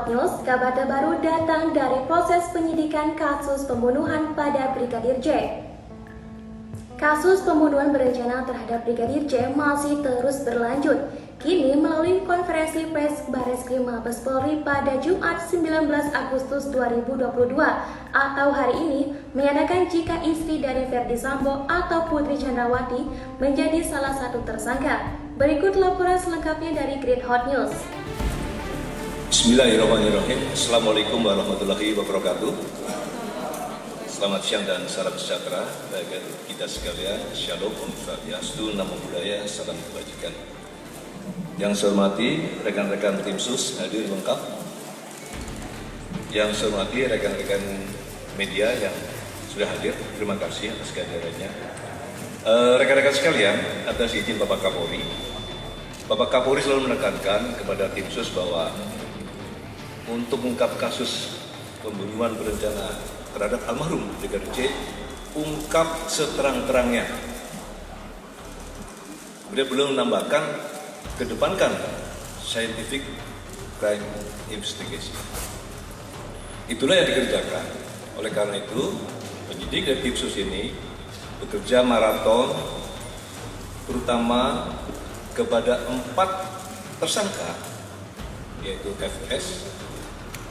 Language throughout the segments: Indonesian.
Hot News, kabar terbaru datang dari proses penyidikan kasus pembunuhan pada Brigadir J. Kasus pembunuhan berencana terhadap Brigadir J masih terus berlanjut. Kini melalui konferensi pers Barreskrim Mabes Polri pada Jumat 19 Agustus 2022 atau hari ini menyatakan jika istri dari Ferdy Sambo atau Putri Chandrawati menjadi salah satu tersangka. Berikut laporan selengkapnya dari Great Hot News. Bismillahirrahmanirrahim. Assalamualaikum warahmatullahi wabarakatuh. Selamat siang dan salam sejahtera bagi kita sekalian. Shalom, Om Swastiastu, Namo Buddhaya, salam kebajikan. Yang saya hormati rekan-rekan tim sus hadir lengkap. Yang saya hormati rekan-rekan media yang sudah hadir, terima kasih atas kehadirannya. Rekan-rekan sekalian, atas izin Bapak Kapolri selalu menekankan kepada tim sus bahwa untuk mengungkap kasus pembunuhan berencana terhadap almarhum Brigadir J, ungkap seterang-terangnya. Beliau belum menambahkan, kedepankan scientific crime investigation. Itulah yang dikerjakan. Oleh karena itu, penyidik dari tim sus ini bekerja maraton, terutama kepada 4 tersangka, yaitu FS,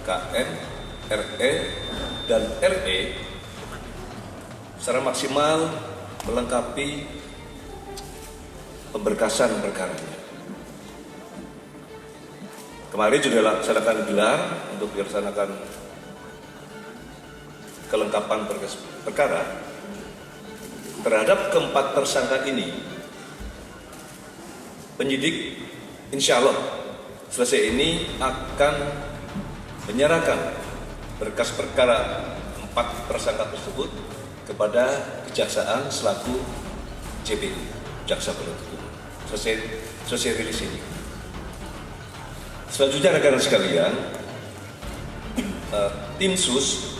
KN, RE, dan RE secara maksimal melengkapi pemberkasan perkaranya. Kemarin juga dilaksanakan gelar untuk dilaksanakan kelengkapan berkas perkara terhadap keempat tersangka ini. Penyidik insya Allah selesai ini akan menyerahkan berkas perkara 4 tersangka tersebut kepada kejaksaan selaku JPU, jaksa penuntut umum. Selesai rilis ini. Selanjutnya rekan-rekan sekalian, tim sus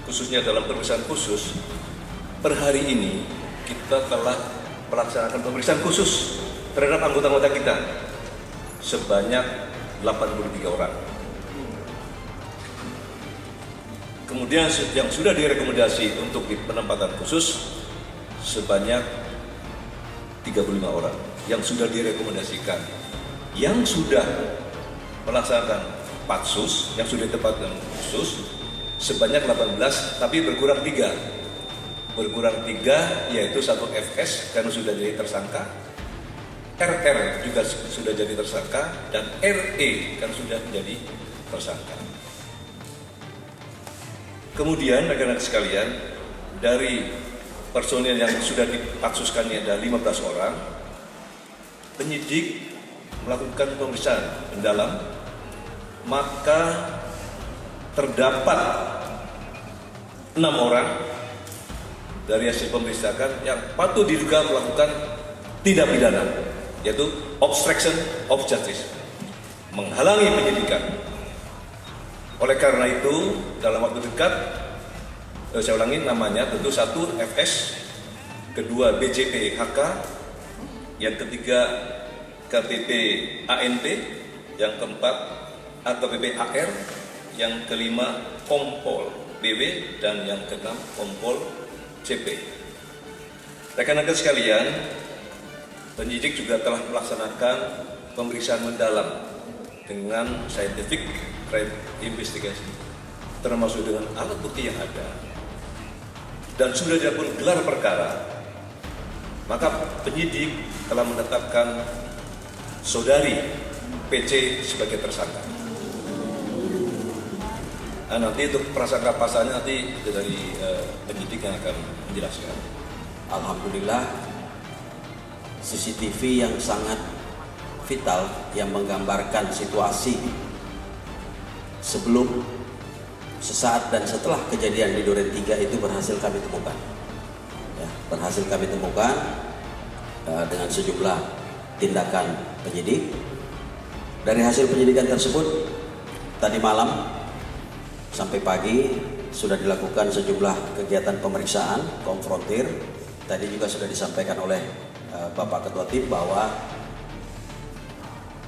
khususnya dalam pemeriksaan khusus per hari ini kita telah melaksanakan pemeriksaan khusus terhadap anggota-anggota kita sebanyak 83 orang. Kemudian yang sudah direkomendasi untuk penempatan khusus sebanyak 35 orang yang sudah direkomendasikan. Yang sudah melaksanakan patsus, yang sudah ditempatkan khusus sebanyak 18, tapi berkurang 3. Berkurang 3 yaitu 1 FS karena sudah jadi tersangka, RR juga sudah jadi tersangka, dan RE kan sudah menjadi tersangka. Kemudian rekan-rekan sekalian, dari personil yang sudah dipatsuskannya ada 15 orang, penyidik melakukan pemeriksaan mendalam, maka terdapat 6 orang dari hasil pemeriksaan yang patut diduga melakukan tindak pidana, yaitu obstruction of justice, menghalangi penyidikan. Oleh karena itu, dalam waktu dekat, saya ulangi namanya, tentu 1 FS, kedua BJP HK, yang ketiga KPP ANP, yang keempat AKPP AR, yang kelima Kompol BW, dan yang keenam Kompol CP. Rekan-rekan sekalian, penyidik juga telah melaksanakan pemeriksaan mendalam dengan scientific crime investigation, termasuk dengan alat bukti yang ada, dan sudah dilakukan gelar perkara. Maka penyidik telah menetapkan saudari PC sebagai tersangka. Nah, nanti untuk prasangka pasalnya nanti dari penyidik yang akan menjelaskan. Alhamdulillah, CCTV yang sangat vital yang menggambarkan situasi sebelum, sesaat, dan setelah kejadian di Duren 3 itu berhasil kami temukan. Ya, berhasil kami temukan dengan sejumlah tindakan penyidik. Dari hasil penyidikan tersebut, tadi malam sampai pagi sudah dilakukan sejumlah kegiatan pemeriksaan, konfrontir. Tadi juga sudah disampaikan oleh Bapak Ketua Tim bahwa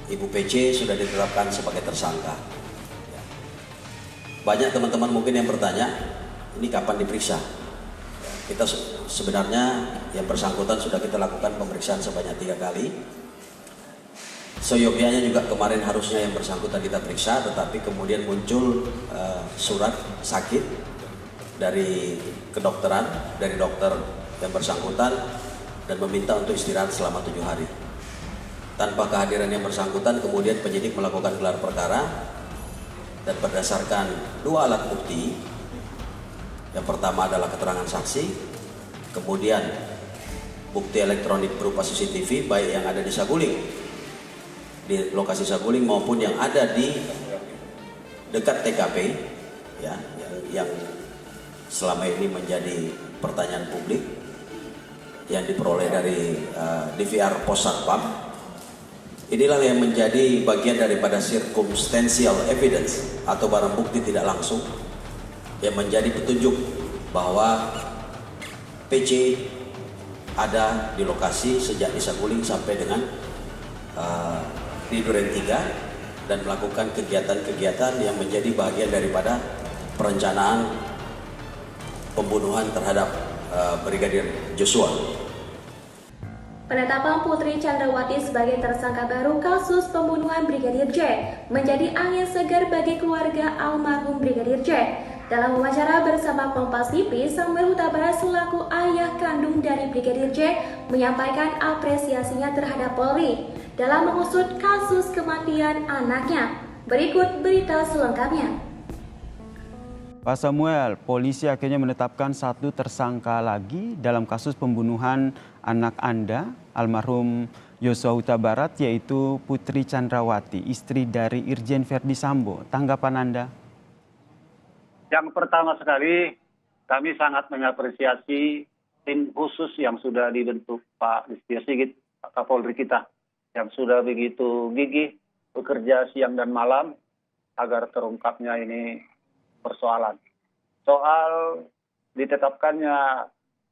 Ibu PC sudah ditetapkan sebagai tersangka. banyak teman-teman mungkin yang bertanya, ini kapan diperiksa? Kita sebenarnya yang bersangkutan sudah kita lakukan pemeriksaan sebanyak 3 kali. Seyogyanya juga kemarin harusnya yang bersangkutan kita periksa, tetapi kemudian muncul surat sakit dari kedokteran, dari dokter yang bersangkutan, dan meminta untuk istirahat selama 7 hari. Tanpa kehadiran yang bersangkutan, kemudian penyidik melakukan gelar perkara, dan berdasarkan 2 alat bukti, yang pertama adalah keterangan saksi, kemudian bukti elektronik berupa CCTV, baik yang ada di Saguling, di lokasi Saguling maupun yang ada di dekat TKP, ya, yang selama ini menjadi pertanyaan publik, yang diperoleh dari DVR Pos Satpam. Inilah yang menjadi bagian daripada circumstantial evidence atau barang bukti tidak langsung yang menjadi petunjuk bahwa PC ada di lokasi sejak di Saguling sampai dengan di Duren 3 dan melakukan kegiatan-kegiatan yang menjadi bagian daripada perencanaan pembunuhan terhadap Brigadir Joshua. Penetapan Putri Chandrawati sebagai tersangka baru kasus pembunuhan Brigadir J menjadi angin segar bagi keluarga almarhum Brigadir J. Dalam wawancara bersama Kompas TV, Samuel Huta Barat selaku ayah kandung dari Brigadir J menyampaikan apresiasinya terhadap Polri dalam mengusut kasus kematian anaknya. Berikut berita selengkapnya. Pak Samuel, polisi akhirnya menetapkan 1 tersangka lagi dalam kasus pembunuhan anak Anda, almarhum Joshua Huta Barat, yaitu Putri Chandrawati, istri dari Irjen Verdi Sambo. Tanggapan Anda? Yang pertama sekali, kami sangat mengapresiasi tim khusus yang sudah dibentuk Pak Listio Sigit, Pak Kapolri kita, yang sudah begitu gigih bekerja siang dan malam agar terungkapnya ini persoalan. Soal ditetapkannya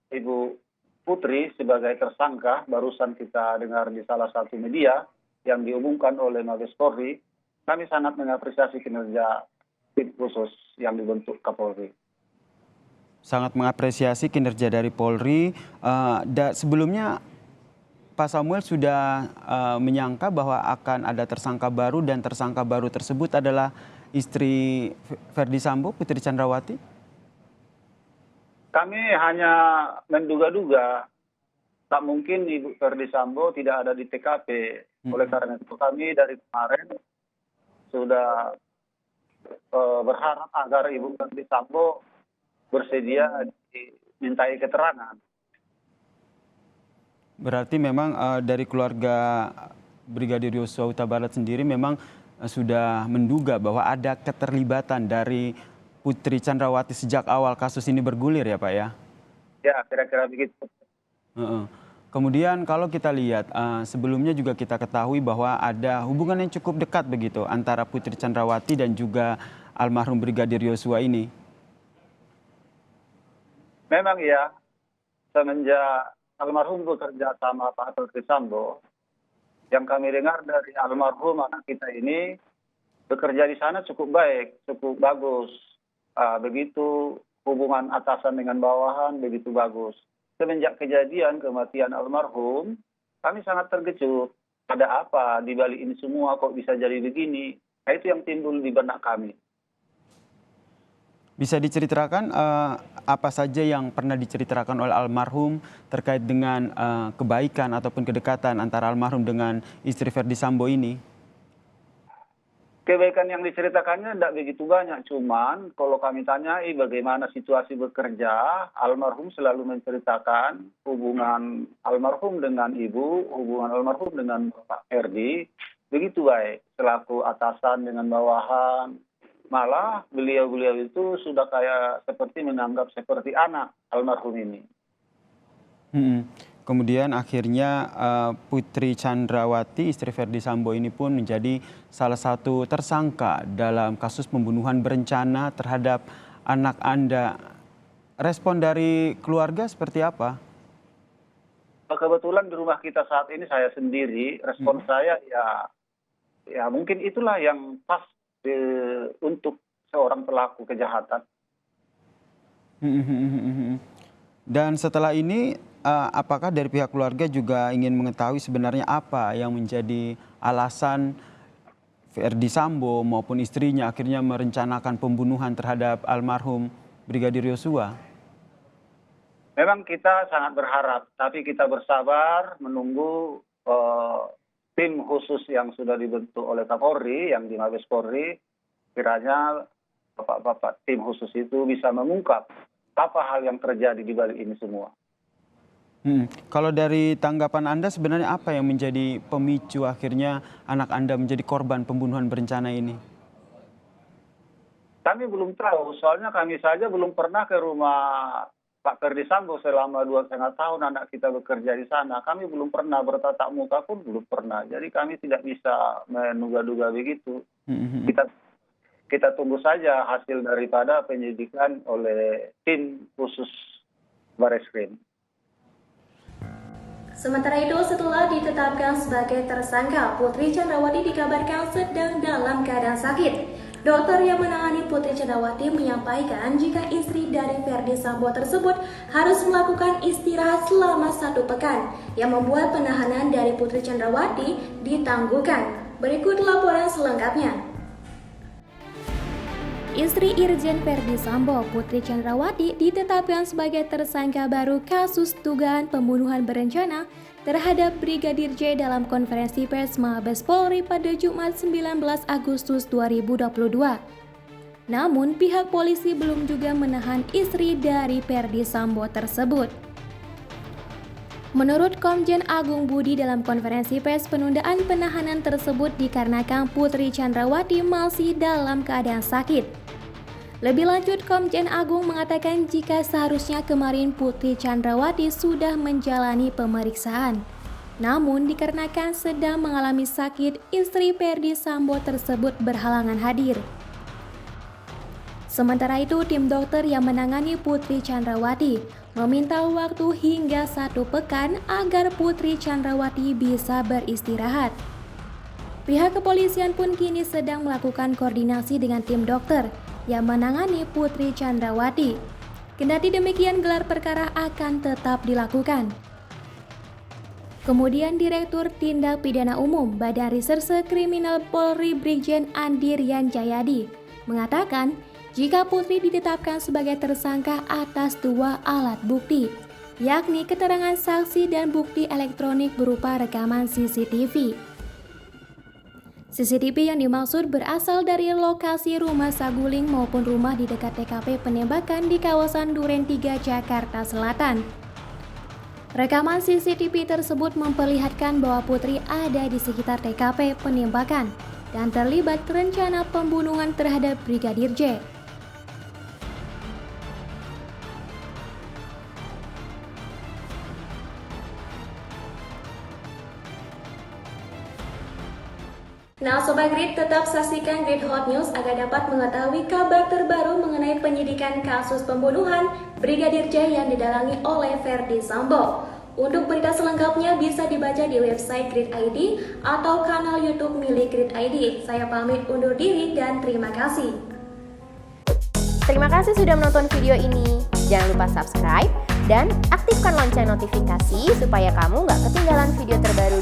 Ibu Putri sebagai tersangka, barusan kita dengar di salah satu media yang diumumkan oleh Mabes Polri, kami sangat mengapresiasi kinerja tim khusus yang dibentuk Kapolri. Sangat mengapresiasi kinerja dari Polri. Sebelumnya Pak Samuel sudah menyangka bahwa akan ada tersangka baru dan tersangka baru tersebut adalah istri Verdi Sambo, Putri Chandrawati? Kami hanya menduga-duga, tak mungkin Ibu Verdi Sambo tidak ada di TKP. Oleh karena itu kami dari kemarin sudah berharap agar Ibu Verdi Sambo bersedia dimintai keterangan. Berarti memang dari keluarga Brigadir Joshua Huta Barat sendiri memang sudah menduga bahwa ada keterlibatan dari Putri Chandrawati sejak awal kasus ini bergulir ya Pak ya? Ya, kira-kira begitu. Kemudian kalau kita lihat sebelumnya juga kita ketahui bahwa ada hubungan yang cukup dekat begitu antara Putri Chandrawati dan juga almarhum Brigadir Joshua ini. Memang ya, semenjak almarhum bekerja sama Pak Verdi Sambo, yang kami dengar dari almarhum anak kita ini bekerja di sana cukup baik, cukup bagus. Begitu hubungan atasan dengan bawahan begitu bagus. Semenjak kejadian kematian almarhum, kami sangat terkejut. Ada apa di balik ini semua kok bisa jadi begini? Nah, itu yang timbul di benak kami. Bisa diceritakan apa saja yang pernah diceritakan oleh almarhum terkait dengan kebaikan ataupun kedekatan antara almarhum dengan istri Verdi Sambo ini? Kebaikan yang diceritakannya tidak begitu banyak, cuman kalau kami tanyai bagaimana situasi bekerja, almarhum selalu menceritakan hubungan almarhum dengan ibu, hubungan almarhum dengan Pak Verdi, begitu baik, selaku atasan dengan bawahan. Malah beliau-beliau itu sudah kayak seperti menganggap seperti anak almarhum ini. Kemudian akhirnya Putri Chandrawati, istri Verdi Sambo ini pun menjadi salah satu tersangka dalam kasus pembunuhan berencana terhadap anak Anda. Respon dari keluarga seperti apa? Kebetulan di rumah kita saat ini saya sendiri, respon saya ya mungkin itulah yang pas untuk seorang pelaku kejahatan. Dan setelah ini, apakah dari pihak keluarga juga ingin mengetahui sebenarnya apa yang menjadi alasan Verdi Sambo maupun istrinya akhirnya merencanakan pembunuhan terhadap almarhum Brigadir Yosua? Memang kita sangat berharap, tapi kita bersabar menunggu tim khusus yang sudah dibentuk oleh Kapolri, yang di Mabes Polri, kiranya bapak-bapak tim khusus itu bisa mengungkap apa hal yang terjadi di balik ini semua. Kalau dari tanggapan Anda sebenarnya apa yang menjadi pemicu akhirnya anak Anda menjadi korban pembunuhan berencana ini? Kami belum tahu, soalnya kami saja belum pernah ke rumah Pak Verdi Sambo selama 2,5 tahun anak kita bekerja di sana. Kami belum pernah bertatap muka pun belum pernah. Jadi kami tidak bisa menduga-duga begitu. Kita tunggu saja hasil daripada penyidikan oleh tim khusus Barreskrim. Sementara itu, setelah ditetapkan sebagai tersangka, Putri Chandrawati dikabarkan sedang dalam keadaan sakit. Dokter yang menangani Putri Chandrawati menyampaikan jika istri dari Verdi Sambo tersebut harus melakukan istirahat selama 1 pekan, yang membuat penahanan dari Putri Chandrawati ditangguhkan. Berikut laporan selengkapnya. Istri Irjen Verdi Sambo, Putri Chandrawati, ditetapkan sebagai tersangka baru kasus dugaan pembunuhan berencana terhadap Brigadir J dalam konferensi pers Mabes Polri pada Jumat 19 Agustus 2022. Namun, pihak polisi belum juga menahan istri dari Verdi Sambo tersebut. Menurut Komjen Agung Budi, dalam konferensi pers penundaan penahanan tersebut dikarenakan Putri Chandrawati masih dalam keadaan sakit. Lebih lanjut, Komjen Agung mengatakan jika seharusnya kemarin Putri Chandrawati sudah menjalani pemeriksaan. Namun dikarenakan sedang mengalami sakit, istri Verdi Sambo tersebut berhalangan hadir. Sementara itu, tim dokter yang menangani Putri Chandrawati meminta waktu hingga 1 pekan agar Putri Chandrawati bisa beristirahat. Pihak kepolisian pun kini sedang melakukan koordinasi dengan tim dokter yang menangani Putri Chandrawati. Kendati demikian, gelar perkara akan tetap dilakukan. Kemudian Direktur Tindak Pidana Umum Badan Reserse Kriminal Polri Brigjen Andi Rian Jayadi mengatakan jika Putri ditetapkan sebagai tersangka atas 2 alat bukti, yakni keterangan saksi dan bukti elektronik berupa rekaman CCTV. CCTV yang dimaksud berasal dari lokasi rumah saguling maupun rumah di dekat TKP penembakan di kawasan Duren 3, Jakarta Selatan. Rekaman CCTV tersebut memperlihatkan bahwa Putri ada di sekitar TKP penembakan dan terlibat rencana pembunuhan terhadap Brigadir J. Nah, Sobat Grid, tetap saksikan Grid Hot News agar dapat mengetahui kabar terbaru mengenai penyidikan kasus pembunuhan Brigadir J yang didalangi oleh Verdi Sambo. Untuk berita selengkapnya bisa dibaca di website Grid ID atau kanal YouTube milik Grid ID. Saya pamit undur diri dan terima kasih. Terima kasih sudah menonton video ini. Jangan lupa subscribe dan aktifkan lonceng notifikasi supaya kamu nggak ketinggalan video terbaru